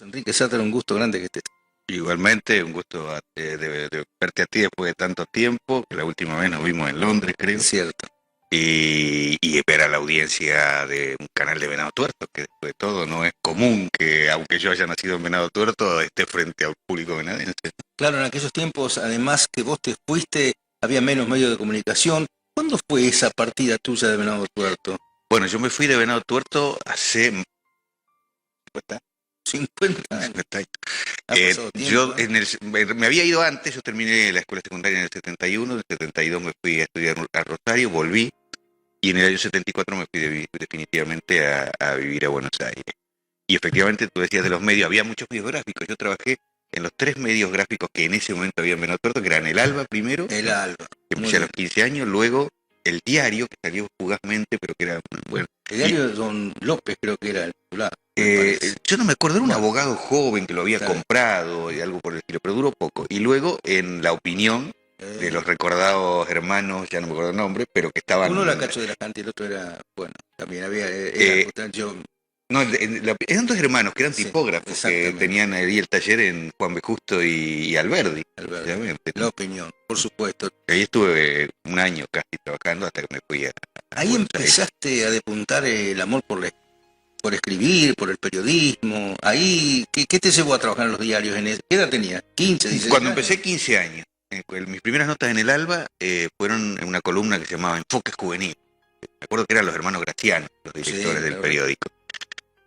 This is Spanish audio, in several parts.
Enrique Satter, un gusto grande que estés. Igualmente, un gusto de verte a ti después de tanto tiempo, que la última vez nos vimos en Londres, creo, Cierto. y ver a la audiencia de un canal de Venado Tuerto, que después de todo no es común que, aunque yo haya nacido en Venado Tuerto, esté frente al público venadense. Claro, en aquellos tiempos, además que vos te fuiste, había menos medios de comunicación. ¿Cuándo fue esa partida tuya de Venado Tuerto? Bueno, yo me fui de Venado Tuerto hace 50 años. 50 años. Ha pasado Yo tiempo, ¿eh? me había ido antes, yo terminé la escuela secundaria en el 71, en el 72 me fui a estudiar a Rosario, volví. Y en el año 74 me fui definitivamente a vivir a Buenos Aires. Y efectivamente, tú decías de los medios, había muchos medios gráficos. Yo trabajé en los tres medios gráficos que en ese momento había en Venado Tuerto, que eran el Alba primero, El Alba. que Muy empecé a bien. los 15 años, luego el Diario, que salió fugazmente, pero que era, bueno. El Y diario de Don López creo que era el titular, me parece. yo no me acuerdo, era un Bueno, abogado joven que lo había está bien. comprado y algo por el estilo, pero duró poco. Y luego en La Opinión, de Eh, los recordados hermanos, ya no me acuerdo el nombre, pero que Uno era estaban. Cacho de la Canta y el otro era, bueno, también había, era eh, justamente yo, No, eran dos hermanos que eran sí, tipógrafos, que exactamente, tenían ahí el taller en Juan B. Justo y Alberdi, Alberto. obviamente. La opinión, por supuesto. Ahí estuve un año casi trabajando hasta que me fui a Ahí Buenos Aires. empezaste a depuntar el amor por escribir, por el periodismo. Ahí, ¿qué te llevó a trabajar en los diarios? ¿Qué edad tenías? ¿15, 16 Cuando años? empecé, 15 años. Mis primeras notas en el Alba fueron en una columna que se llamaba Enfoque Juvenil. Me acuerdo que eran los hermanos Graciano, los Sí, directores del lo recuerdo. periódico.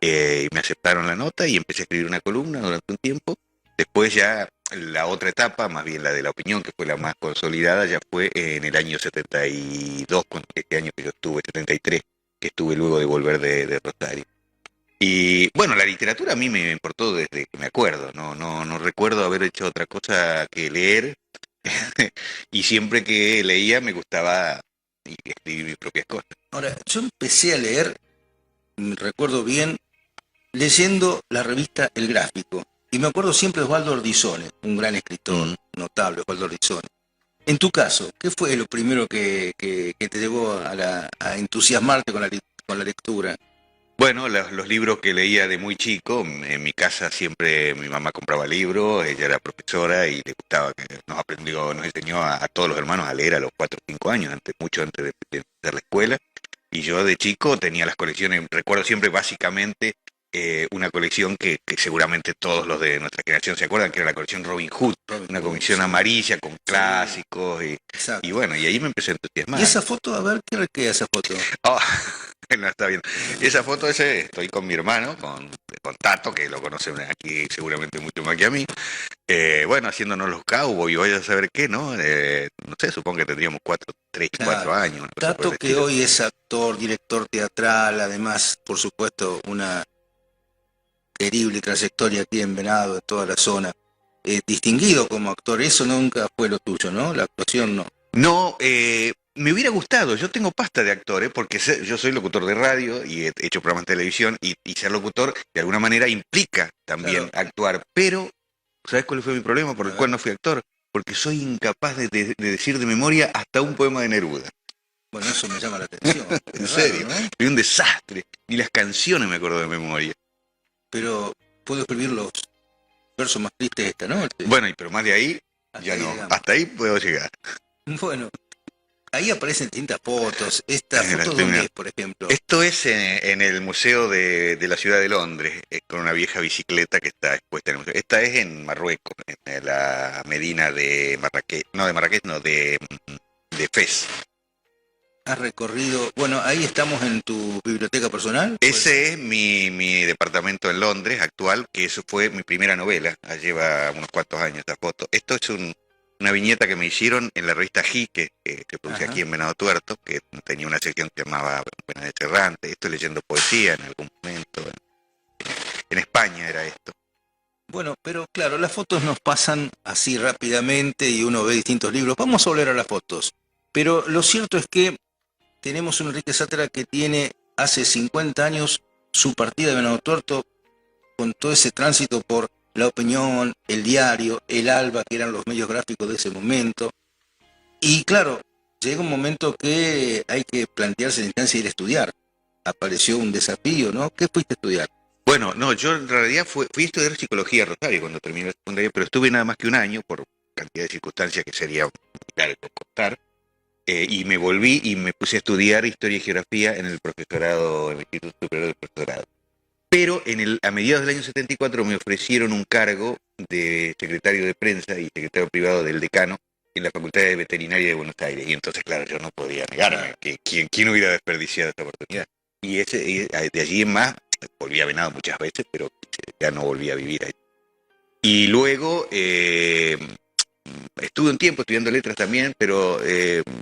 Y me aceptaron la nota y empecé a escribir una columna durante un tiempo. Después ya la otra etapa, más bien la de La Opinión, que fue la más consolidada, ya fue en el año 72, este año que yo estuve, 73, que estuve luego de volver de Rosario. Y bueno, la literatura a mí me importó desde que me acuerdo, no recuerdo haber hecho otra cosa que leer, Ajá. y siempre que leía me gustaba escribir mis propias cosas. Ahora, yo empecé a leer, recuerdo bien, leyendo la revista El Gráfico. Y me acuerdo siempre de Osvaldo Ordizone, un gran escritor, Mm. notable, Osvaldo Ordizone. En tu caso, ¿qué fue lo primero que te llevó a entusiasmarte con la lectura? Bueno, los libros que leía de muy chico, en mi casa siempre mi mamá compraba libros, ella era profesora y le gustaba que nos enseñó a todos los hermanos a leer a los 4 o 5 años, mucho antes de empezar la escuela. Y yo de chico tenía las colecciones, recuerdo siempre básicamente una colección que seguramente todos los de nuestra generación se acuerdan, que era la colección Robin Hood, Robin una Hood, colección sí. amarilla con Sí, clásicos, y exacto. bueno, y ahí me empecé a ¿Y entusiasmar. esa foto? A ver, ¿qué queda esa foto? Oh, no está bien. Esa foto estoy con mi hermano, con Tato, que lo conocen aquí seguramente mucho más que a mí. Bueno, haciéndonos los cowboys, vaya a saber qué, ¿no? No sé, supongo que tendríamos 3, 4 Claro. años, una cosa por el Tato, que estilo. hoy es actor, director teatral, además, por supuesto, una terrible trayectoria aquí en Venado, en toda la zona. Distinguido como actor, eso nunca fue lo tuyo, ¿no? La actuación no. No, me hubiera gustado, yo tengo pasta de actores, porque yo soy locutor de radio y he hecho programas de televisión, y ser locutor de alguna manera implica también Claro, actuar, pero ¿sabes cuál fue mi problema por a el cual ver, no fui actor? Porque soy incapaz de decir de memoria hasta un poema de Neruda. bueno, eso me llama la atención. En Es raro, serio, ¿no? soy un desastre. Ni las canciones me acuerdo de memoria. Pero puedo escribir los versos más tristes de esta noche. Bueno, pero más de ahí, Hasta ya ahí no. llegamos. Hasta ahí puedo llegar. Bueno, ahí aparecen distintas fotos. ¿Esta La foto estoy dónde mirando. es, por ejemplo? Esto es en el Museo de la Ciudad de Londres, con una vieja bicicleta que está expuesta en el museo. Esta es en Marruecos, en la Medina de Marrakech. No, de Marrakech, no, de Fez. Has recorrido, bueno, ahí estamos en tu biblioteca personal, puede ser. Ese es mi departamento en Londres actual, que eso fue mi primera novela, lleva unos cuantos años esta foto. Esto es una viñeta que me hicieron en la revista G, que se produce aquí Ajá. en Venado Tuerto, que tenía una sección que se llamaba Buenas de Errante. Estoy leyendo poesía en algún momento. En España era esto. Bueno, pero claro, las fotos nos pasan así rápidamente y uno ve distintos libros. Vamos a volver a las fotos. Pero lo cierto es que tenemos un Enrique Sátera que tiene hace 50 años su partida de Venado Tuerto con todo ese tránsito por La Opinión, El Diario, El Alba, que eran los medios gráficos de ese momento. Y claro, llega un momento que hay que plantearse la instancia de ir a estudiar. Apareció un desafío, ¿no? ¿Qué fuiste a estudiar? Bueno, no, yo en realidad fui a estudiar psicología a Rosario cuando terminé la secundaria, pero estuve nada más que un año por cantidad de circunstancias que sería largo contar. Y me volví y me puse a estudiar historia y geografía en el profesorado, en el Instituto Superior del Profesorado. Pero a mediados del año 74 me ofrecieron un cargo de secretario de prensa y secretario privado del decano en la Facultad de Veterinaria de Buenos Aires. Y entonces, claro, yo no podía negarme, que quién hubiera desperdiciado esta oportunidad. De allí en más, volví a Venado muchas veces, pero ya no volví a vivir ahí. Y luego estuve un tiempo estudiando letras también, pero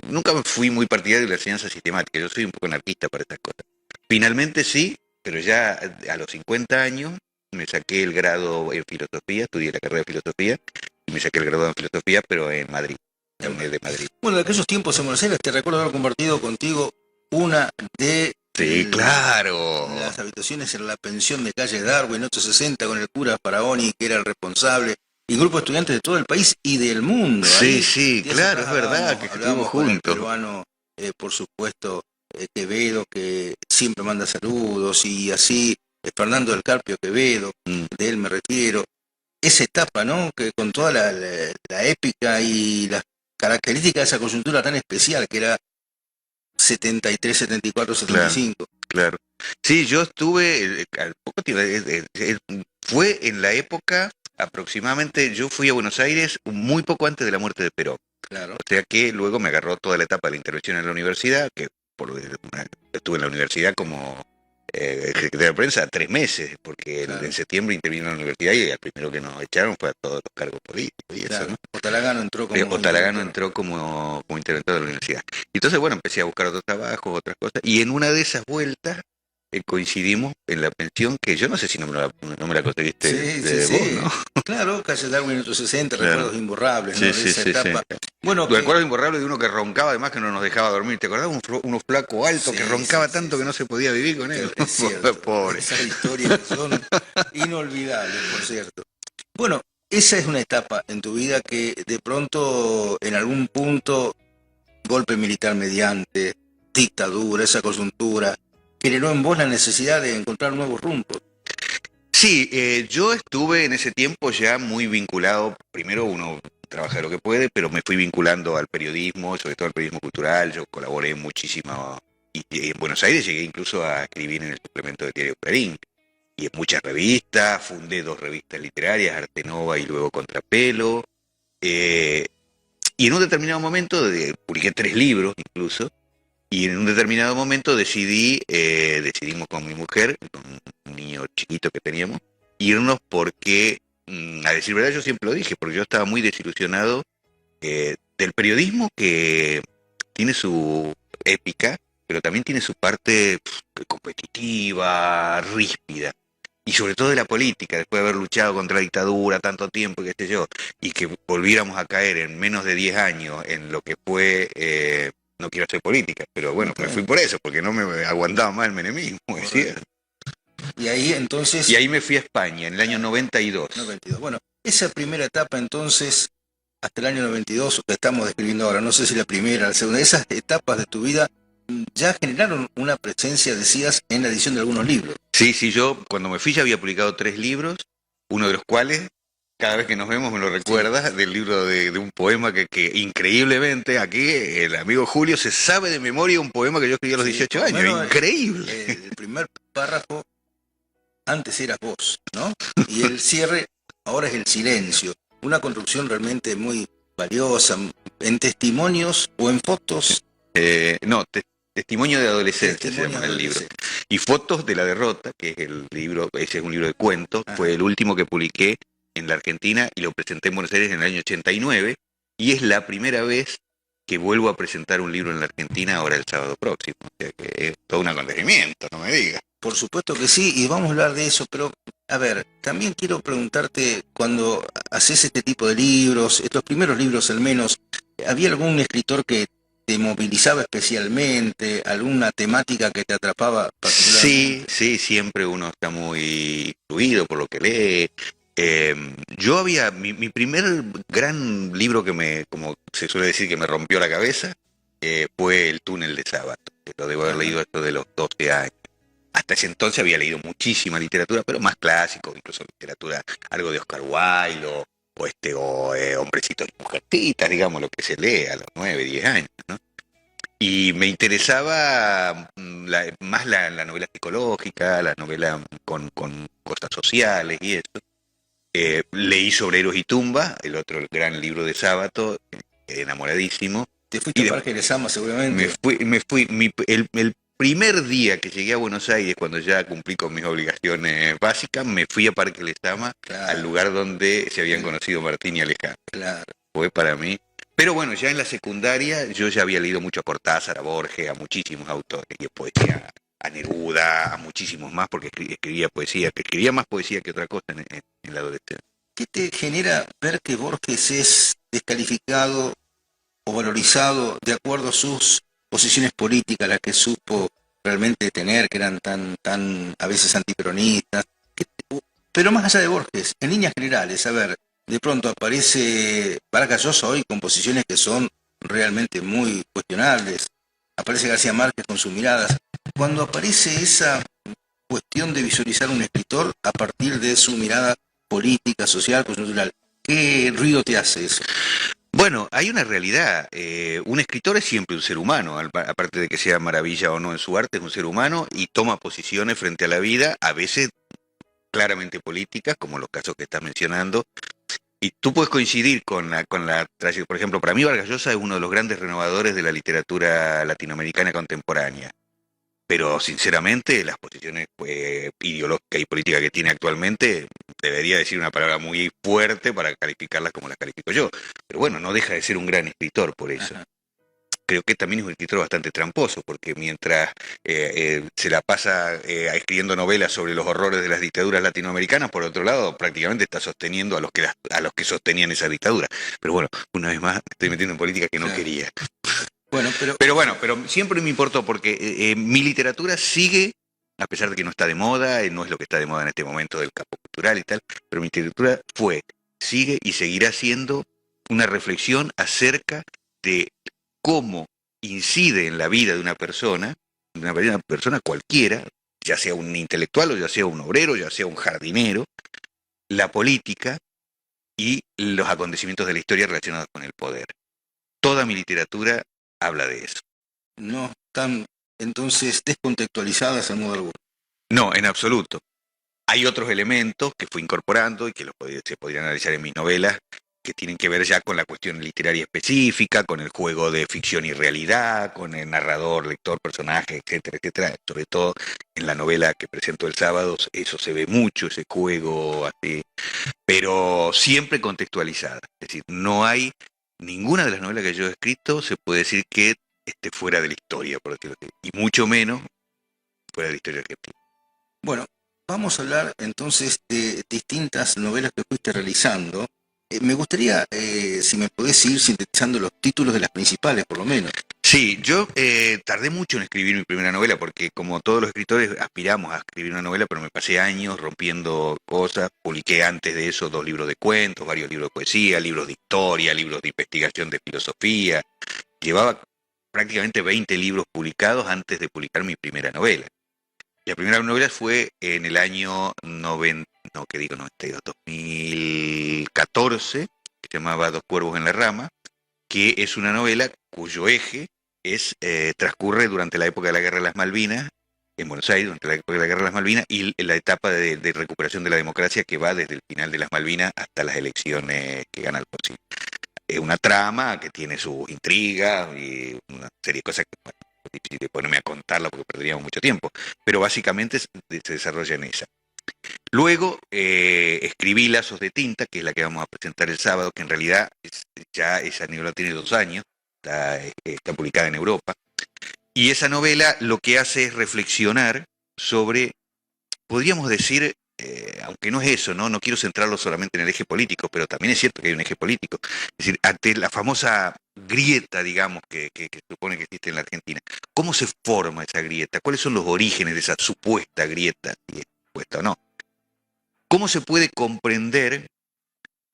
nunca me fui muy partidario de la enseñanza sistemática. Yo soy un poco anarquista para estas cosas. Finalmente sí, pero ya a los 50 años me saqué el grado en filosofía, estudié la carrera de filosofía y me saqué el grado en filosofía, pero en Madrid, en la UNED de Madrid. Bueno, de aquellos tiempos en Buenos Aires te recuerdo haber compartido contigo una de Sí, claro. las habitaciones en la pensión de calle Darwin, 860, con el cura Faraoni, que era el responsable, y grupo de estudiantes de todo el país y del mundo. Sí, ahí, sí, claro, es verdad, que estuvimos con el juntos. peruano, por supuesto, Quevedo, que siempre manda saludos, y así, Fernando del Carpio Quevedo, de él me refiero. Esa etapa, ¿no? Que con toda la épica y las características de esa coyuntura tan especial que era 73, 74, 75. Claro. Sí, yo estuve al poco tiempo, fue en la época aproximadamente, yo fui a Buenos Aires muy poco antes de la muerte de Perón. Claro. O sea que luego me agarró toda la etapa de la intervención en la universidad, que estuve en la universidad como secretario de prensa 3 meses, porque Claro. en septiembre intervino en la universidad y al primero que nos echaron fue a todos los cargos políticos y Claro. eso, ¿no? Otalagano entró como Otalagano entró como interventor de la universidad. Y entonces, bueno, empecé a buscar otros trabajos, otras cosas, y en una de esas vueltas coincidimos en la pensión, que yo no sé si no me la conseguiste Sí, vos, ¿no? Claro, calle Darwin 860, Claro. recuerdos imborrables, ¿no? Sí, De esa sí, etapa. sí. Bueno, Recuerdo imborrable de uno que roncaba, además que no nos dejaba dormir. ¿Te acordás? Uno flaco alto que roncaba tanto que no se podía vivir con él. Es cierto. Pobre. Esas historias que son inolvidables, por cierto. Bueno, esa es una etapa en tu vida que de pronto, en algún punto, golpe militar mediante, dictadura, esa coyuntura, generó en vos la necesidad de encontrar nuevos rumbos. Sí, yo estuve en ese tiempo ya muy vinculado, primero uno trabaja de lo que puede, pero me fui vinculando al periodismo, sobre todo al periodismo cultural, yo colaboré muchísimo, y en Buenos Aires llegué incluso a escribir en el suplemento del diario Clarín, y en muchas revistas, fundé 2 revistas literarias, Arte Nova y luego Contrapelo, y en un determinado momento publiqué 3 libros incluso, y en un determinado momento decidimos con mi mujer, con un niño chiquito que teníamos, irnos porque, a decir verdad, yo siempre lo dije, porque yo estaba muy desilusionado del periodismo, que tiene su épica, pero también tiene su parte competitiva, ríspida. Y sobre todo de la política, después de haber luchado contra la dictadura tanto tiempo, qué sé yo, y que volviéramos a caer en menos de 10 años en lo que fue... no quiero hacer política, pero bueno, me fui por eso, porque no me aguantaba más el menemismo, es cierto. Y ahí entonces... Y ahí me fui a España, en el año 92. 92. Bueno, esa primera etapa entonces, hasta el año 92, que estamos describiendo ahora, no sé si la primera, la segunda, esas etapas de tu vida ya generaron una presencia, decías, en la edición de algunos libros. Sí, yo cuando me fui ya había publicado 3 libros, uno de los cuales... Cada vez que nos vemos me lo recuerdas, sí, del libro de un poema que increíblemente aquí el amigo Julio se sabe de memoria un poema que yo escribí a los 18 años. Bueno, increíble. El primer párrafo, antes eras vos, ¿no? Y el cierre, ahora es el silencio. Una construcción realmente muy valiosa, en testimonios o en fotos. No, Testimonio de Adolescencia se llama el libro. Y Fotos de la Derrota, que es el libro, ese es un libro de cuentos, fue el último que publiqué en la Argentina y lo presenté en Buenos Aires en el año 89, y es la primera vez que vuelvo a presentar un libro en la Argentina ahora el sábado próximo. O sea que es todo un acontecimiento, no me digas. Por supuesto que sí, y vamos a hablar de eso, pero a ver, también quiero preguntarte, cuando haces este tipo de libros, estos primeros libros al menos, ¿había algún escritor que te movilizaba especialmente, alguna temática que te atrapaba particularmente? Sí, siempre uno está muy influido por lo que lee. Mi primer gran libro que como se suele decir, que me rompió la cabeza, fue El túnel de Sábato, que lo debo haber leído esto de los 12 años. hasta ese entonces había leído muchísima literatura, pero más clásico, incluso literatura, algo de Oscar Wilde o Hombrecitos y Mujercitas, digamos, lo que se lee a los 9, 10 años, ¿no? Y me interesaba más la novela psicológica, la novela con cosas sociales y eso. Leí sobre Héroes y Tumba, el otro gran libro de Sábato, quedé enamoradísimo. Te fuiste al Parque de Sama seguramente. El primer día que llegué a Buenos Aires, cuando ya cumplí con mis obligaciones básicas, me fui a Parque Lezama, Claro. al lugar donde se habían conocido Martín y Alejandro. Claro. Fue para mí. Pero bueno, ya en la secundaria yo ya había leído mucho a Cortázar, a Borges, a muchísimos autores, y poesía, a Neruda, a muchísimos más, porque escribía poesía, que escribía más poesía que otra cosa en la adolescencia. ¿Qué te genera ver que Borges es descalificado o valorizado de acuerdo a sus posiciones políticas, las que supo realmente tener, que eran tan a veces antiperonistas? Pero más allá de Borges, en líneas generales, a ver, de pronto aparece Vargas Llosa hoy con posiciones que son realmente muy cuestionables, aparece García Márquez con sus miradas. Cuando aparece esa cuestión de visualizar un escritor a partir de su mirada política, social, coyuntural, ¿qué ruido te hace eso? Bueno, hay una realidad. Un escritor es siempre un ser humano, aparte de que sea maravilla o no en su arte, es un ser humano y toma posiciones frente a la vida, a veces claramente políticas, como los casos que estás mencionando. Y tú puedes coincidir por ejemplo, para mí Vargas Llosa es uno de los grandes renovadores de la literatura latinoamericana contemporánea. Pero sinceramente las posiciones ideológicas y políticas que tiene actualmente, debería decir una palabra muy fuerte para calificarlas como las califico yo. Pero bueno, no deja de ser un gran escritor por eso. Ajá. Creo que también es un escritor bastante tramposo, porque mientras se la pasa escribiendo novelas sobre los horrores de las dictaduras latinoamericanas, por otro lado, prácticamente está sosteniendo a los que sostenían esa dictadura. Pero bueno, una vez más, me estoy metiendo en política que no Claro. quería. Bueno, Pero siempre me importó porque mi literatura sigue, a pesar de que no está de moda, no es lo que está de moda en este momento del campo cultural y tal, pero mi literatura sigue y seguirá siendo una reflexión acerca de cómo incide en la vida de una persona cualquiera, ya sea un intelectual o ya sea un obrero, ya sea un jardinero, la política y los acontecimientos de la historia relacionados con el poder. Toda mi literatura habla de eso. no están entonces descontextualizadas en modo alguno. No, en absoluto. Hay otros elementos que fui incorporando y que se podrían analizar en mis novelas, que tienen que ver ya con la cuestión literaria específica, con el juego de ficción y realidad, con el narrador, lector, personaje, etcétera, etcétera. Sobre todo en la novela que presento el sábado, eso se ve mucho, ese juego así, pero siempre contextualizada. Es decir, no hay ninguna de las novelas que yo he escrito se puede decir que esté fuera de la historia, por decirlo así, y mucho menos fuera de la historia argentina. Bueno, vamos a hablar entonces de distintas novelas que fuiste realizando. Me gustaría, si me podés ir sintetizando los títulos de las principales, por lo menos. Sí, yo tardé mucho en escribir mi primera novela, porque como todos los escritores aspiramos a escribir una novela, pero me pasé años rompiendo cosas. Publiqué antes de eso 2 libros de cuentos, varios libros de poesía, libros de historia, libros de investigación de filosofía. Llevaba prácticamente 20 libros publicados antes de publicar mi primera novela. La primera novela fue en el año 2014, que se llamaba Dos cuervos en la rama, que es una novela cuyo eje transcurre durante la época de la Guerra de las Malvinas, en Buenos Aires, durante la época de la Guerra de las Malvinas, y la etapa de recuperación de la democracia que va desde el final de las Malvinas hasta las elecciones que gana Alfonsín. Es una trama que tiene sus intrigas y una serie de cosas que, bueno, es difícil de ponerme a contarla porque perderíamos mucho tiempo, pero básicamente se desarrolla en esa. Luego escribí Lazos de Tinta, que es la que vamos a presentar el sábado, que en realidad ya esa novela tiene 2 años, está publicada en Europa. Y esa novela lo que hace es reflexionar sobre, podríamos decir, aunque no es eso, ¿no? No quiero centrarlo solamente en el eje político, pero también es cierto que hay un eje político. Es decir, ante la famosa grieta, digamos, que se supone que existe en la Argentina, ¿cómo se forma esa grieta? ¿Cuáles son los orígenes de esa supuesta grieta? Si es supuesta o no. ¿Cómo se puede comprender,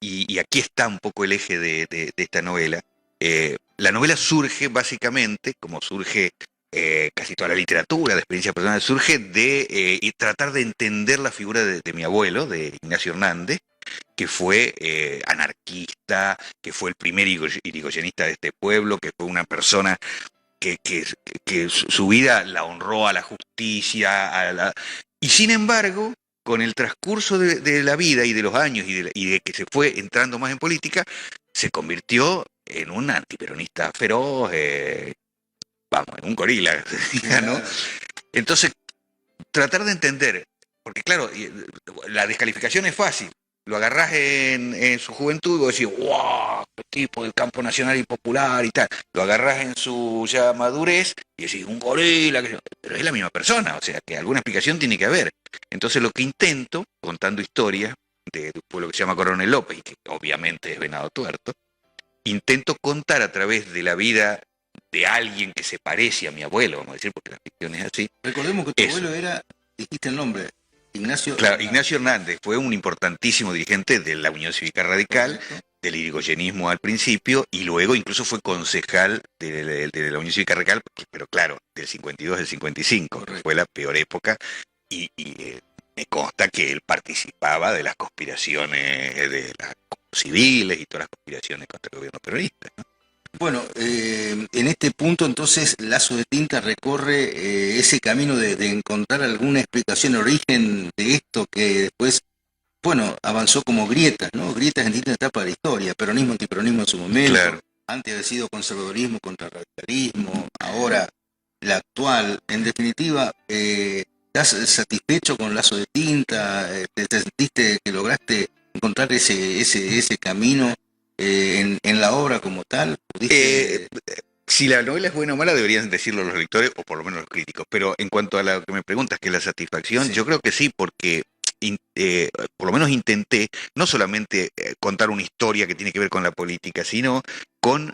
y aquí está un poco el eje de esta novela? La novela surge básicamente, como surge casi toda la literatura de experiencia personal, surge de y tratar de entender la figura de mi abuelo, de Ignacio Hernández, que fue anarquista, que fue el primer irigoyenista de este pueblo, que fue una persona que su vida la honró a la justicia, y sin embargo, con el transcurso de la vida y de los años y de que se fue entrando más en política, se convirtió en un antiperonista feroz, vamos, en un gorila, ¿no? Entonces, tratar de entender, porque claro, la descalificación es fácil. Lo agarrás en su juventud y vos decís, wow, qué tipo del campo nacional y popular y tal. Lo agarrás en su ya madurez y decís, un gorila, pero es la misma persona, o sea, que alguna explicación tiene que haber. Entonces lo que intento, contando historias de un pueblo que se llama Coronel López, y que obviamente es Venado Tuerto, intento contar a través de la vida de alguien que se parece a mi abuelo, vamos a decir, porque la ficción es así. Recordemos que tu abuelo era, dijiste el nombre, Ignacio. Claro, Ignacio Hernández fue un importantísimo dirigente de la Unión Cívica Radical, Correcto. del irigoyenismo al principio, y luego incluso fue concejal de la Unión Cívica Radical, pero claro, del 52 al 55, que fue la peor época, y me consta que él participaba de las conspiraciones de las civiles y todas las conspiraciones contra el gobierno peronista, ¿no? Bueno, en este punto entonces Lazo de Tinta recorre ese camino de encontrar alguna explicación, origen de esto que después, bueno, avanzó como grietas, ¿no? Grietas en distintas etapas de la historia, peronismo, antiperonismo en su momento, Claro. antes había sido conservadurismo contra radicalismo, ahora la actual. En definitiva, ¿estás satisfecho con Lazo de Tinta? ¿Te sentiste que lograste encontrar ese camino en la obra como tal? ¿Pudiste? Si la novela es buena o mala, deberían decirlo los lectores o por lo menos los críticos. Pero en cuanto a lo que me preguntas, que es la satisfacción, Sí. yo creo que sí, porque por lo menos intenté no solamente contar una historia que tiene que ver con la política, sino con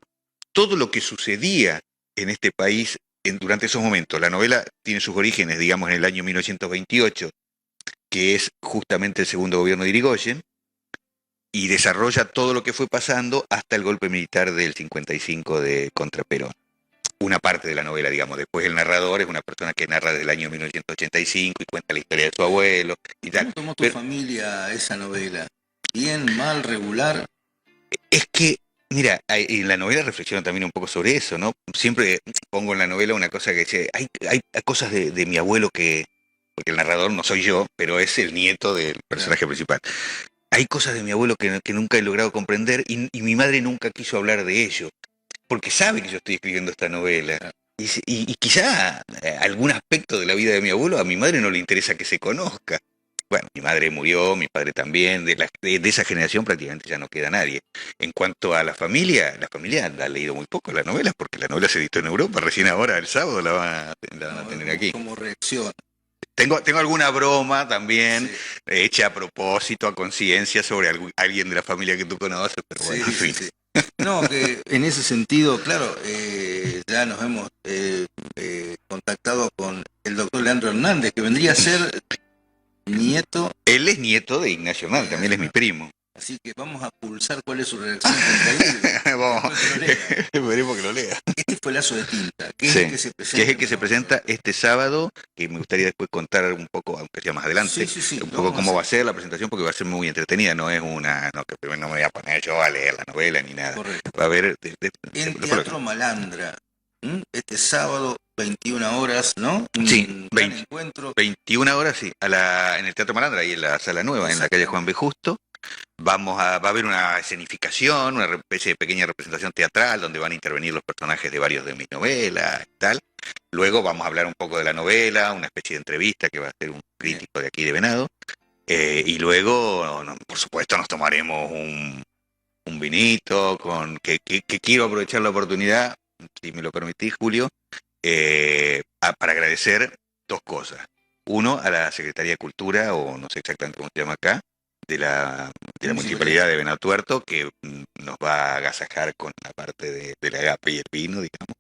todo lo que sucedía en este país durante esos momentos. La novela tiene sus orígenes, digamos, en el año 1928, que es justamente el segundo gobierno de Irigoyen, y desarrolla todo lo que fue pasando hasta el golpe militar del 55 de contra Perón. Una parte de la novela, digamos. Después el narrador es una persona que narra desde el año 1985 y cuenta la historia de su abuelo y tal. ¿Cómo tomó tu familia esa novela? ¿Bien, mal, regular? Es que, mira, en la novela reflexiono también un poco sobre eso, ¿no? Siempre pongo en la novela una cosa que dice, hay cosas de mi abuelo que, porque el narrador no soy yo, pero es el nieto del personaje principal. Hay cosas de mi abuelo que nunca he logrado comprender y mi madre nunca quiso hablar de ello, porque sabe que yo estoy escribiendo esta novela. Y quizá algún aspecto de la vida de mi abuelo a mi madre no le interesa que se conozca. Bueno, mi madre murió, mi padre también, de esa generación prácticamente ya no queda nadie. En cuanto a la familia ha leído muy poco las novelas, porque la novela se editó en Europa, recién ahora, el sábado, la van a tener aquí. Como reacción. Tengo alguna broma también, Sí. hecha a propósito, a conciencia, sobre alguien de la familia que tú conoces, pero bueno, Sí, en fin. sí. No, que en ese sentido, claro, ya nos hemos contactado con el doctor Leandro Hernández, que vendría a ser nieto. Él es nieto de Ignacio Hernández, también es mi primo. Así que vamos a pulsar cuál es su reacción contra él. Vamos, Después que lo lea. esperemos que lo lea. Este fue Lazo de Tinta, que es Sí, el que se presenta. que es el que se presenta este sábado, que me gustaría después contar un poco, aunque sea más adelante, Sí, un lo poco vamos a cómo va a hacer. ser la presentación, porque va a ser muy entretenida, no es una, no, que primero no me voy a poner yo a leer la novela ni nada. Correcto. Va a haber... En Teatro Malandra, este sábado, 21 horas, ¿no? Sí, Un gran encuentro. 21 horas, sí, en el Teatro Malandra, ahí en la Sala Nueva, en la calle Juan B. Justo. Va a haber una escenificación, una especie de pequeña representación teatral donde van a intervenir los personajes de varios de mis novelas y tal. Luego vamos a hablar un poco de la novela, una especie de entrevista que va a hacer un crítico de aquí de Venado. Y luego, por supuesto, nos tomaremos un vinito, que quiero aprovechar la oportunidad, si me lo permitís, Julio, para agradecer dos cosas. Uno, a la Secretaría de Cultura, o no sé exactamente cómo se llama acá, de la Municipalidad de Venado Tuerto, que nos va a agasajar con la parte de la agape y el vino, digamos.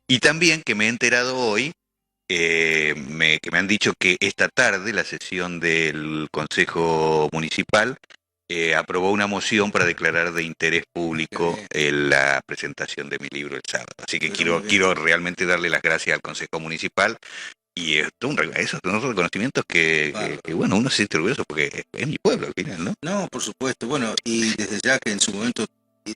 Y también que me he enterado hoy, que me han dicho que esta tarde la sesión del Consejo Municipal aprobó una moción para declarar de interés público la presentación de mi libro el sábado. Así que quiero realmente darle las gracias al Consejo Municipal. Y esos son unos reconocimientos que, bueno, uno se siente orgulloso porque es mi pueblo al final, ¿no? No, por supuesto. Bueno, y desde ya que en su momento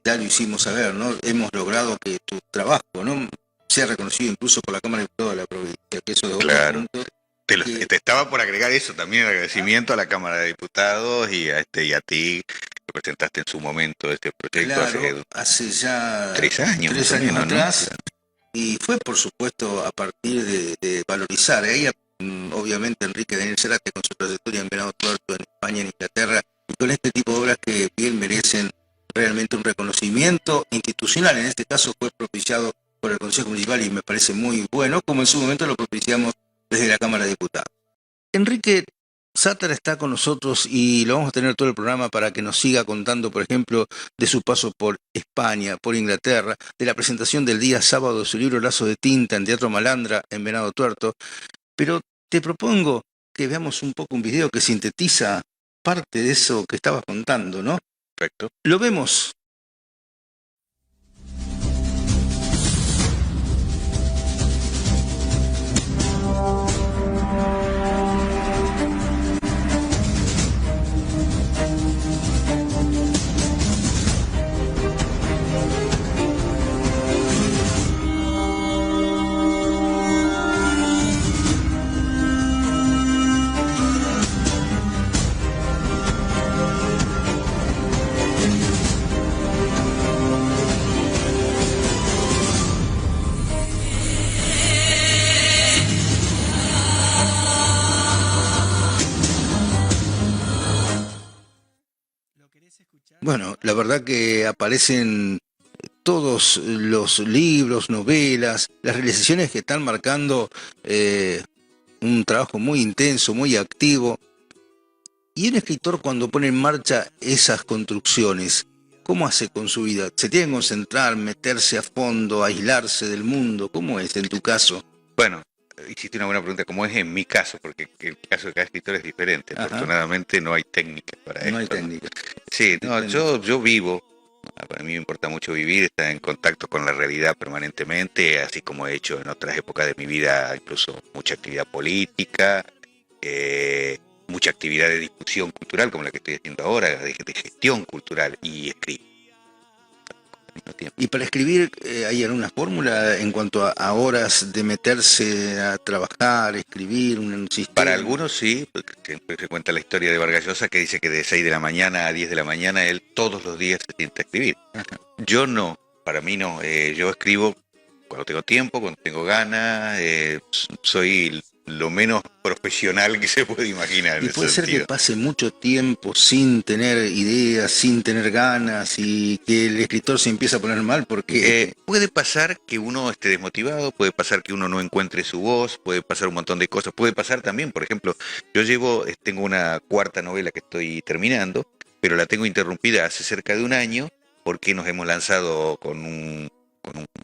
ya lo hicimos saber, ¿no? Hemos logrado que tu trabajo, ¿no?, sea reconocido incluso por la Cámara de Diputados de la provincia, que eso es otro punto. Te estaba por agregar eso también, agradecimiento a la Cámara de Diputados y a ti que presentaste en su momento este proyecto. Claro, hace ya 3 años, 3 años atrás, ¿no? y fue por supuesto a partir de valorizar. Ahí obviamente Enrique Daniel Zárate, con su trayectoria en Venado Tuerto, en España, en Inglaterra, y con este tipo de obras que bien merecen realmente un reconocimiento institucional. En este caso fue propiciado por el Consejo Municipal y me parece muy bueno, como en su momento lo propiciamos desde la Cámara de Diputados. Enrique Zátara está con nosotros y lo vamos a tener todo el programa para que nos siga contando, por ejemplo, de su paso por España, por Inglaterra, de la presentación del día sábado de su libro Lazo de Tinta en Teatro Malandra, en Venado Tuerto. Pero te propongo que veamos un poco un video que sintetiza parte de eso que estabas contando, ¿no? Perfecto. Lo vemos. Bueno, la verdad que aparecen todos los libros, novelas, las realizaciones que están marcando un trabajo muy intenso, muy activo. Y un escritor, cuando pone en marcha esas construcciones, ¿cómo hace con su vida? ¿Se tiene que concentrar, meterse a fondo, aislarse del mundo? ¿Cómo es en tu caso? Bueno, hiciste una buena pregunta, ¿cómo es en mi caso? Porque el caso de cada escritor es diferente. Ajá. Afortunadamente no hay técnicas para esto. No hay técnica. Sí, no, yo vivo. Para mí me importa mucho vivir, estar en contacto con la realidad permanentemente, así como he hecho en otras épocas de mi vida, incluso mucha actividad política, mucha actividad de difusión cultural, como la que estoy haciendo ahora, de gestión cultural, y escribo. Y para escribir, ¿hay alguna fórmula en cuanto a horas de meterse a trabajar, escribir, un sistema? Para algunos sí, porque siempre se cuenta la historia de Vargas Llosa, que dice que de 6 de la mañana a 10 de la mañana él todos los días se sienta a escribir. Ajá. Yo no, para mí no. Yo escribo cuando tengo tiempo, cuando tengo ganas. Soy lo menos profesional que se puede imaginar. Y puede ser que pase mucho tiempo sin tener ideas, sin tener ganas, y que el escritor se empiece a poner mal porque... puede pasar que uno esté desmotivado, puede pasar que uno no encuentre su voz, puede pasar un montón de cosas. Puede pasar también, por ejemplo, tengo una cuarta novela que estoy terminando, pero la tengo interrumpida hace cerca de un año porque nos hemos lanzado con un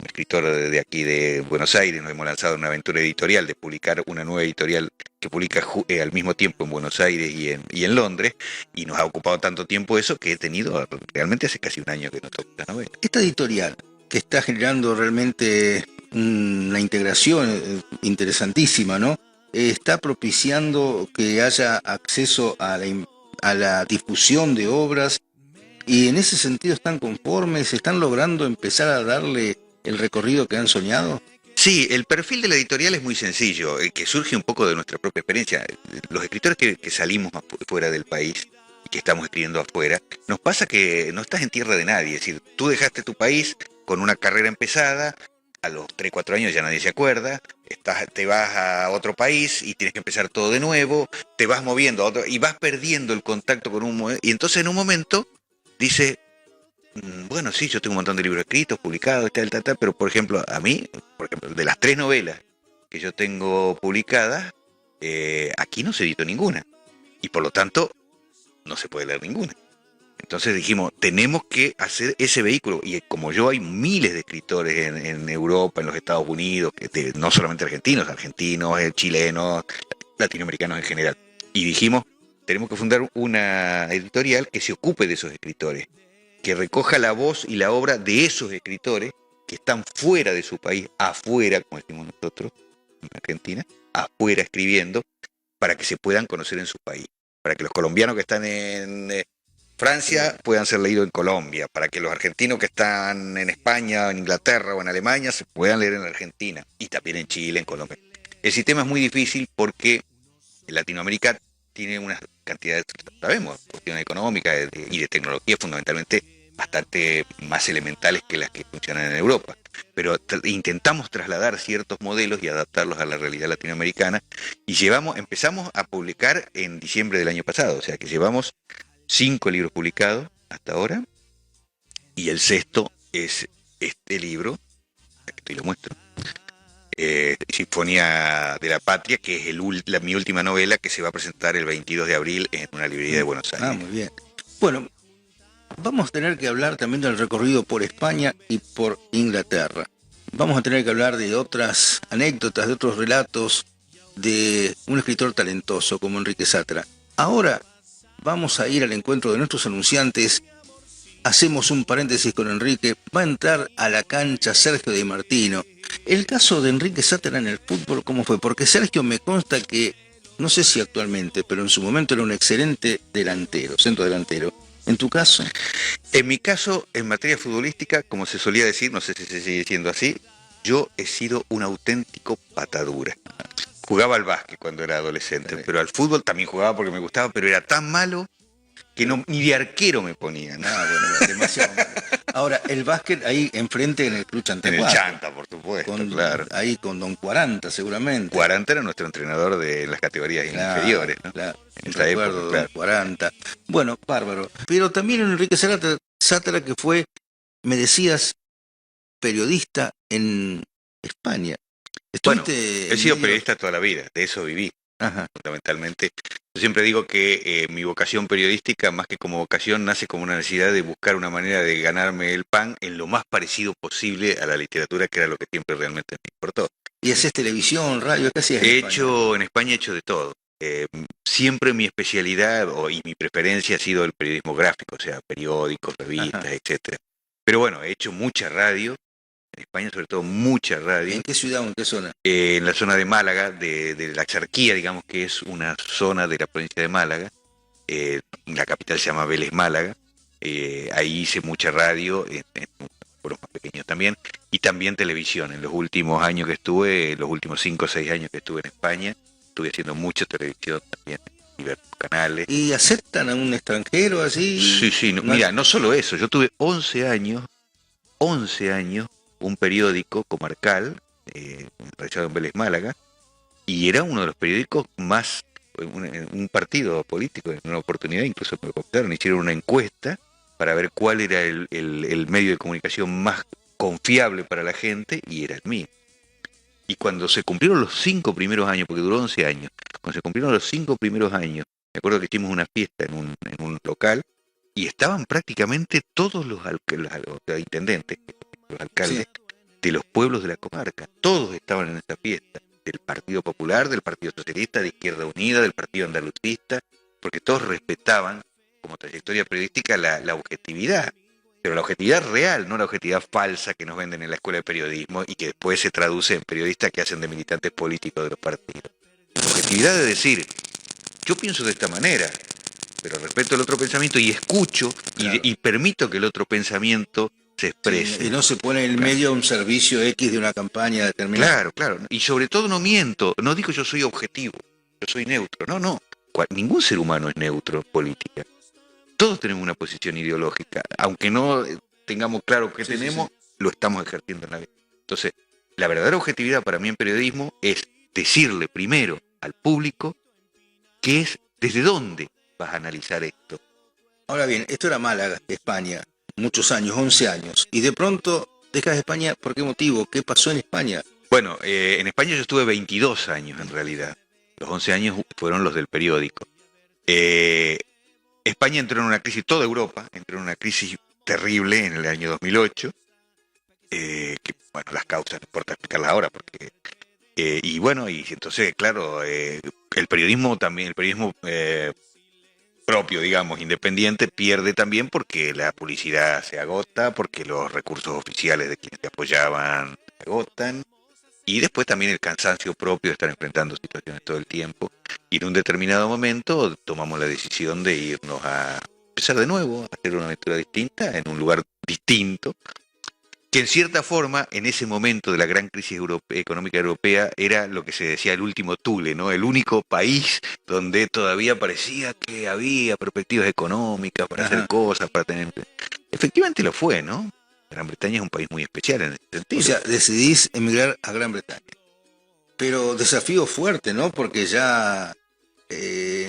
escritor de aquí de Buenos Aires, nos hemos lanzado en una aventura editorial de publicar una nueva editorial que publica al mismo tiempo en Buenos Aires y en Londres, y nos ha ocupado tanto tiempo eso que he tenido, realmente hace casi un año que no toco la novela. Esta editorial, que está generando realmente una integración interesantísima, ¿no? Está propiciando que haya acceso a la difusión de obras. Y en ese sentido, ¿están conformes? ¿Están logrando empezar a darle el recorrido que han soñado? Sí, el perfil de la editorial es muy sencillo, que surge un poco de nuestra propia experiencia. Los escritores que salimos fuera del país y que estamos escribiendo afuera, nos pasa que no estás en tierra de nadie. Es decir, tú dejaste tu país con una carrera empezada, a los 3, 4 años ya nadie se acuerda, te vas a otro país y tienes que empezar todo de nuevo, te vas moviendo a otro y vas perdiendo el contacto con y entonces en un momento dice, bueno, sí, yo tengo un montón de libros escritos, publicados, tal, pero por ejemplo, de las 3 novelas que yo tengo publicadas, aquí no se editó ninguna. Y por lo tanto, no se puede leer ninguna. Entonces dijimos, tenemos que hacer ese vehículo. Y como yo, hay miles de escritores en Europa, en los Estados Unidos, no solamente argentinos, chilenos, latinoamericanos en general. Y dijimos, tenemos que fundar una editorial que se ocupe de esos escritores, que recoja la voz y la obra de esos escritores que están fuera de su país, afuera, como decimos nosotros, en Argentina, afuera escribiendo, para que se puedan conocer en su país, para que los colombianos que están en Francia puedan ser leídos en Colombia, para que los argentinos que están en España, en Inglaterra o en Alemania se puedan leer en Argentina, y también en Chile, en Colombia. El sistema es muy difícil porque Latinoamérica tiene unas cantidades, sabemos, cuestiones económicas y de tecnología fundamentalmente bastante más elementales que las que funcionan en Europa. Pero intentamos trasladar ciertos modelos y adaptarlos a la realidad latinoamericana y empezamos a publicar en diciembre del año pasado, o sea que llevamos 5 libros publicados hasta ahora y el sexto es este libro, aquí te lo muestro, Sinfonía de la Patria, que es mi última novela que se va a presentar el 22 de abril en una librería de Buenos Aires. Ah, muy bien. Bueno, vamos a tener que hablar también del recorrido por España y por Inglaterra. Vamos a tener que hablar de otras anécdotas, de otros relatos de un escritor talentoso como Enrique Sátera. Ahora vamos a ir al encuentro de nuestros anunciantes. Hacemos un paréntesis con Enrique. Va a entrar a la cancha Sergio Di Martino. El caso de Enrique Sátera en el fútbol, ¿cómo fue? Porque Sergio me consta que, no sé si actualmente, pero en su momento era un excelente delantero, centro delantero. ¿En tu caso? En mi caso, en materia futbolística, como se solía decir, no sé si se sigue siendo así, yo he sido un auténtico patadura. Jugaba al básquet cuando era adolescente, pero al fútbol también jugaba porque me gustaba, pero era tan malo que ni de arquero me ponían. Ah, bueno, demasiado malo. Ahora, el básquet ahí enfrente en el Club Chanta. En el Chanta, por supuesto, claro. Ahí con Don 40 seguramente. 40 era nuestro entrenador de las categorías inferiores, ¿no? Claro, en esa recuerdo, época, claro. Don 40. Bueno, bárbaro. Pero también Enrique Sátera, que fue, me decías, periodista en España. Bueno, he sido periodista toda la vida, de eso viví. Ajá. Fundamentalmente. Yo siempre digo que mi vocación periodística, más que como vocación, nace como una necesidad de buscar una manera de ganarme el pan en lo más parecido posible a la literatura, que era lo que siempre realmente me importó. ¿Y haces televisión, radio? ¿Qué hacías En España he hecho de todo. Siempre mi especialidad y mi preferencia ha sido el periodismo gráfico, o sea, periódicos, revistas, etcétera. Pero bueno, he hecho mucha radio. En España, sobre todo, mucha radio. ¿En qué ciudad o en qué zona? En la zona de Málaga, de la Axarquía, digamos que es una zona de la provincia de Málaga. La capital se llama Vélez Málaga. Ahí hice mucha radio, en pueblos más pequeños también, y también televisión. En los últimos años que estuve, los últimos 5 o 6 años que estuve en España, estuve haciendo mucha televisión también, en diversos canales. ¿Y aceptan a un extranjero así? Sí, mira, no solo eso, yo tuve 11 años, un periódico comarcal, realizado en Vélez Málaga, y era uno de los periódicos más, un partido político, en una oportunidad incluso me contaron, hicieron una encuesta para ver cuál era el medio de comunicación más confiable para la gente, y era el mío. Y cuando se cumplieron los 5 primeros años, porque duró 11 años, cuando se cumplieron los 5 primeros años, me acuerdo que hicimos una fiesta en un local, y estaban prácticamente todos los intendentes, los alcaldes, sí, de los pueblos de la comarca. Todos estaban en esa fiesta, del Partido Popular, del Partido Socialista, de Izquierda Unida, del Partido Andalucista, porque todos respetaban como trayectoria periodística la objetividad, pero la objetividad real, no la objetividad falsa que nos venden en la escuela de periodismo y que después se traduce en periodistas que hacen de militantes políticos de los partidos. La objetividad de decir, yo pienso de esta manera, pero respeto el otro pensamiento y escucho, claro, y permito que el otro pensamiento se exprese. Sí, y no se pone en el medio un servicio X de una campaña determinada. Claro. Y sobre todo no miento, no digo yo soy objetivo, yo soy neutro. No. Ningún ser humano es neutro en política. Todos tenemos una posición ideológica. Aunque no tengamos claro qué tenemos, lo estamos ejerciendo en la vida. Entonces, la verdadera objetividad para mí en periodismo es decirle primero al público qué es, desde dónde vas a analizar esto. Ahora bien, esto era Málaga, España, muchos años, 11 años, y de pronto dejas España, ¿por qué motivo? ¿Qué pasó en España? Bueno, en España yo estuve 22 años en realidad. Los 11 años fueron los del periódico. España entró en una crisis, toda Europa entró en una crisis terrible en el año 2008, que bueno, las causas no importa explicarlas ahora, porque y entonces, claro, el periodismo propio, digamos, independiente, pierde también porque la publicidad se agota, porque los recursos oficiales de quienes te apoyaban se agotan, y después también el cansancio propio de estar enfrentando situaciones todo el tiempo. Y en un determinado momento tomamos la decisión de irnos a empezar de nuevo, a hacer una aventura distinta, en un lugar distinto, que en cierta forma, en ese momento de la gran crisis económica europea, era lo que se decía el último Thule, ¿no? El único país donde todavía parecía que había perspectivas económicas para hacer Ajá. cosas, para tener... Efectivamente lo fue, ¿no? Gran Bretaña es un país muy especial en ese O sentido. sea, decidís emigrar a Gran Bretaña. Pero desafío fuerte, ¿no? Porque ya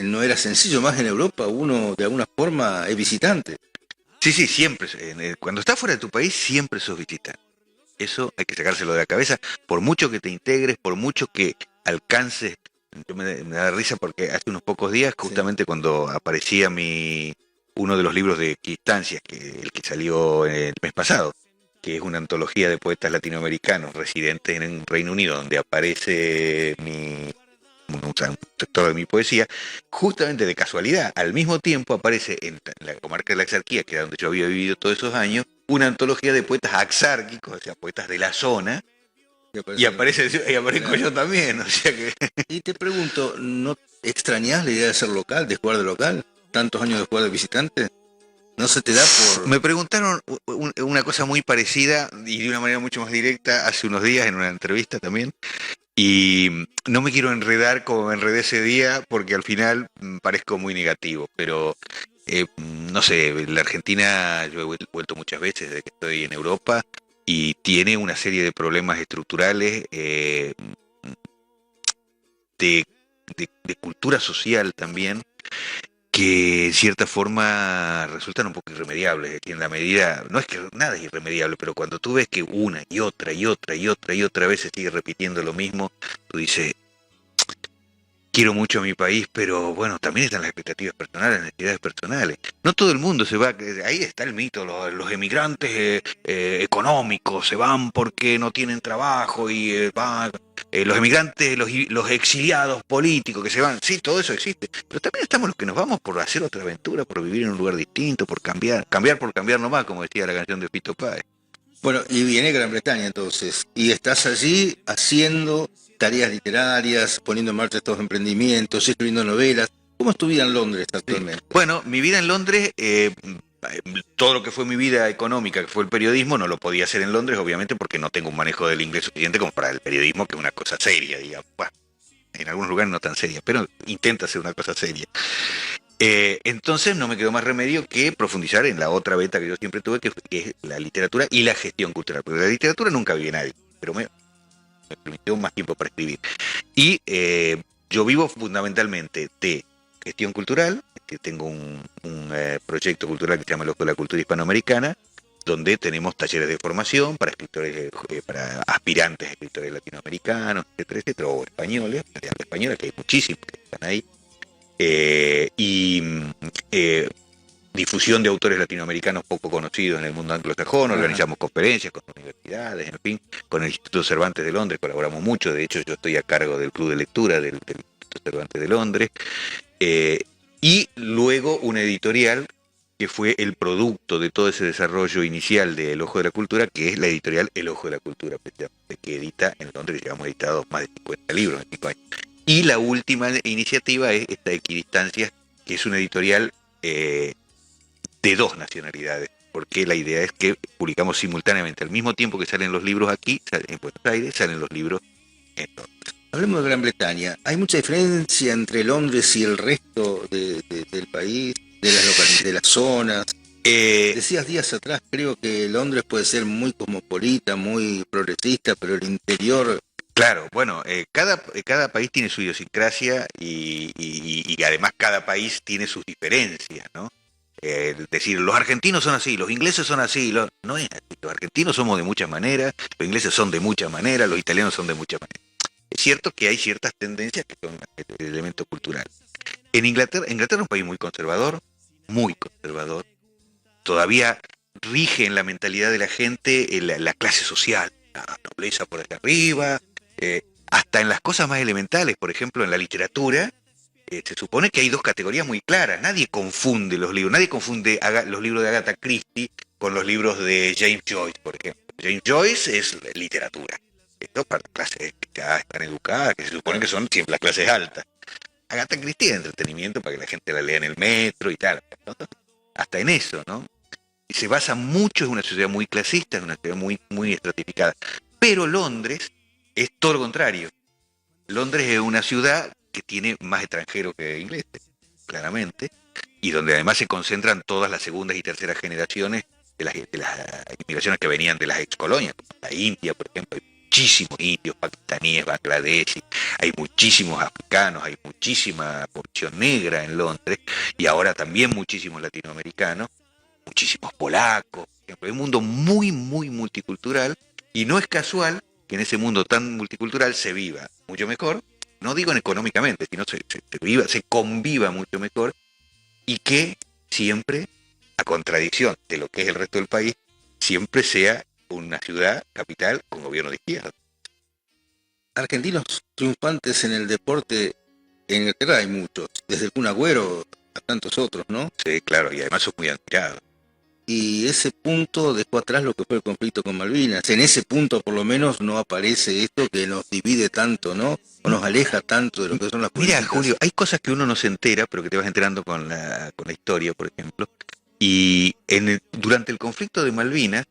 no era sencillo, más en Europa uno de alguna forma es visitante. Sí, sí, siempre. Cuando estás fuera de tu país, siempre sos visitante. Eso hay que sacárselo de la cabeza. Por mucho que te integres, por mucho que alcances. Me da risa porque hace unos pocos días, Sí. justamente cuando aparecía uno de los libros de Equidistancias, el que salió el mes pasado, que es una antología de poetas latinoamericanos residentes en el Reino Unido, donde aparece un sector de mi poesía, justamente de casualidad, al mismo tiempo aparece en la comarca de la Exarquía, que era donde yo había vivido todos esos años, una antología de poetas axárquicos, o sea, poetas de la zona, Que y aparece- aparezco Claro. yo también, o sea que... Y te pregunto, ¿no extrañás la idea de ser local, de jugar de local? ¿Tantos años de jugar de visitante? ¿No se te da por...? Me preguntaron una cosa muy parecida y de una manera mucho más directa hace unos días en una entrevista también. Y no me quiero enredar como me enredé ese día porque al final parezco muy negativo, pero no sé, la Argentina yo he vuelto muchas veces desde que estoy en Europa y tiene una serie de problemas estructurales de, de cultura social también que en cierta forma resultan un poco irremediables, es que en la medida, no es que nada es irremediable, pero cuando tú ves que una y otra y otra y otra y otra vez se sigue repitiendo lo mismo, tú dices, quiero mucho a mi país, pero bueno, también están las expectativas personales, las necesidades personales. No todo el mundo se va, ahí está el mito, los emigrantes económicos se van porque no tienen trabajo y van, los emigrantes, los exiliados políticos que se van, sí, todo eso existe, pero también estamos los que nos vamos por hacer otra aventura, por vivir en un lugar distinto, por cambiar por cambiar nomás, como decía la canción de Fito Páez. Bueno, y viene Gran Bretaña entonces, y estás allí haciendo tareas literarias, poniendo en marcha estos emprendimientos, escribiendo novelas. ¿Cómo es tu vida en Londres Sí. actualmente? Bueno, mi vida en Londres, todo lo que fue mi vida económica, que fue el periodismo, no lo podía hacer en Londres, obviamente, porque no tengo un manejo del inglés suficiente como para el periodismo, que es una cosa seria, digamos. Bueno, en algunos lugares no tan seria, pero intenta ser una cosa seria. Entonces no me quedó más remedio que profundizar en la otra beta que yo siempre tuve, que es la literatura y la gestión cultural. Porque la literatura nunca vive nadie, pero me permitió más tiempo para escribir. Y yo vivo fundamentalmente de gestión cultural, que tengo un proyecto cultural que se llama el Ojo de la Cultura Hispanoamericana, donde tenemos talleres de formación para escritores, para aspirantes a escritores latinoamericanos, etcétera, etcétera, o españoles, de habla española, que hay muchísimos que están ahí, y difusión de autores latinoamericanos poco conocidos en el mundo anglosajón, organizamos conferencias con universidades, en fin, con el Instituto Cervantes de Londres colaboramos mucho, de hecho yo estoy a cargo del club de lectura del Instituto Cervantes de Londres, y luego una editorial que fue el producto de todo ese desarrollo inicial de El Ojo de la Cultura, que es la editorial El Ojo de la Cultura, que edita en Londres, llevamos editados más de 50 libros en 5 años. Y la última iniciativa es esta Equidistancias, que es una editorial de dos nacionalidades, porque la idea es que publicamos simultáneamente, al mismo tiempo que salen los libros aquí, en Buenos Aires, salen los libros en Londres. Hablemos de Gran Bretaña. ¿Hay mucha diferencia entre Londres y el resto del país, de de las zonas? Decías días atrás, creo que Londres puede ser muy cosmopolita, muy progresista, pero el interior... Claro, bueno, cada país tiene su idiosincrasia y además cada país tiene sus diferencias, ¿no? Es decir, los argentinos son así, los ingleses son así, no es así. Los argentinos somos de muchas maneras, los ingleses son de muchas maneras, los italianos son de muchas maneras. Es cierto que hay ciertas tendencias que son el elemento cultural. Inglaterra es un país muy conservador, todavía rige en la mentalidad de la gente la clase social, la nobleza por allá arriba, hasta en las cosas más elementales, por ejemplo, en la literatura, se supone que hay dos categorías muy claras. Nadie confunde los libros. Nadie confunde los libros de Agatha Christie con los libros de James Joyce, por ejemplo. James Joyce es literatura. Esto para clases que ya están educadas, que se supone que son siempre las clases altas. Agatha Christie es entretenimiento para que la gente la lea en el metro y tal. ¿No? Hasta en eso, ¿no? Y se basa mucho, es una sociedad muy clasista, es una sociedad muy, muy estratificada. Pero Londres es todo lo contrario. Londres es una ciudad que tiene más extranjeros que ingleses, claramente, y donde además se concentran todas las segundas y terceras generaciones de las inmigraciones que venían de las excolonias, como la India, por ejemplo. Hay muchísimos indios, pakistaníes, bangladeshi, hay muchísimos africanos, hay muchísima población negra en Londres, y ahora también muchísimos latinoamericanos, muchísimos polacos. Es un mundo muy, muy multicultural, y no es casual que en ese mundo tan multicultural se viva mucho mejor, no digo económicamente, sino se conviva mucho mejor, y que siempre, a contradicción de lo que es el resto del país, siempre sea una ciudad capital con gobierno de izquierda. Argentinos triunfantes en el deporte en Inglaterra hay muchos, desde el Kun Agüero a tantos otros, ¿no? Sí, claro, y además son muy admirados. Y ese punto dejó atrás lo que fue el conflicto con Malvinas. En ese punto, por lo menos, no aparece esto que nos divide tanto, ¿no? O nos aleja tanto de lo que son las Mira, políticas. Julio, hay cosas que uno no se entera, pero que te vas enterando con la historia, por ejemplo. Y durante el conflicto de Malvinas,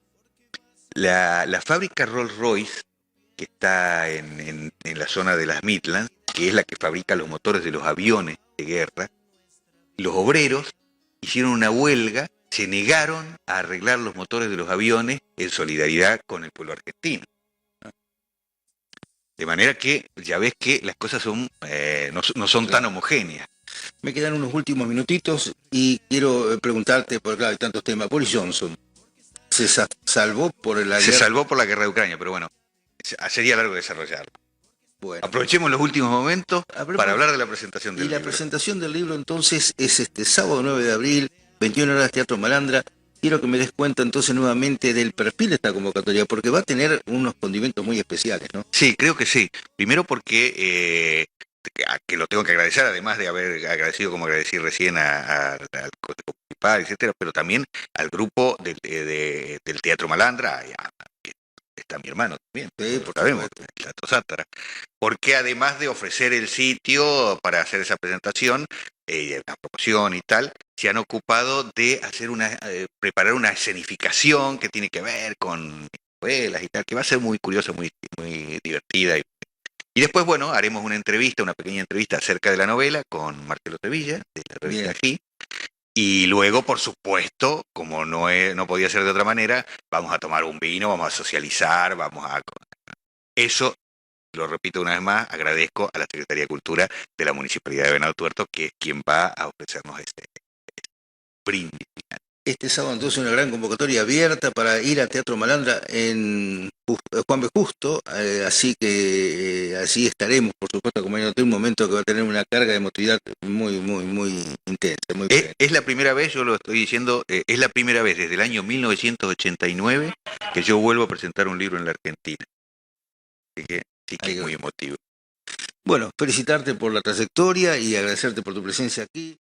la fábrica Rolls-Royce, que está en la zona de las Midlands, que es la que fabrica los motores de los aviones de guerra, los obreros hicieron una huelga, se negaron a arreglar los motores de los aviones en solidaridad con el pueblo argentino. De manera que ya ves que las cosas no son tan homogéneas. Me quedan unos últimos minutitos y quiero preguntarte, porque claro, hay tantos temas. Boris Johnson, ¿se salvó por la Se guerra? salvó por la guerra de Ucrania, pero bueno, sería largo desarrollarlo. Bueno, Aprovechemos los últimos momentos para hablar de la presentación y del la libro. presentación del libro entonces es este sábado 9 de abril, 21 horas, Teatro Malandra. Quiero que me des cuenta entonces nuevamente del perfil de esta convocatoria, porque va a tener unos condimentos muy especiales, ¿no? Sí, creo que sí. Primero porque que lo tengo que agradecer, además de haber agradecido, como agradecí recién, al Consejo Municipal, etcétera, pero también al grupo del Teatro Malandra, está mi hermano también, Sí, lo por sabemos, supuesto. el Teatro Sátara, porque además de ofrecer el sitio para hacer esa presentación, la promoción y tal, se han ocupado de hacer preparar una escenificación que tiene que ver con novelas y tal, que va a ser muy curiosa, muy, muy divertida. Y después, bueno, haremos una pequeña entrevista acerca de la novela con Marcelo Sevilla, de la revista G. Y luego, por supuesto, como no podía ser de otra manera, vamos a tomar un vino, vamos a socializar, Eso, lo repito una vez más, agradezco a la Secretaría de Cultura de la Municipalidad de Venado Tuerto, que es quien va a ofrecernos este brindis. Este sábado entonces una gran convocatoria abierta para ir al Teatro Malandra en Juan B. Justo, así que así estaremos, por supuesto, acompañándote un momento que va a tener una carga de emotividad muy, muy, muy intensa. Muy es la primera vez, yo lo estoy diciendo, es la primera vez desde el año 1989 que yo vuelvo a presentar un libro en la Argentina. Así que sí que es muy emotivo. Bueno, felicitarte por la trayectoria y agradecerte por tu presencia aquí.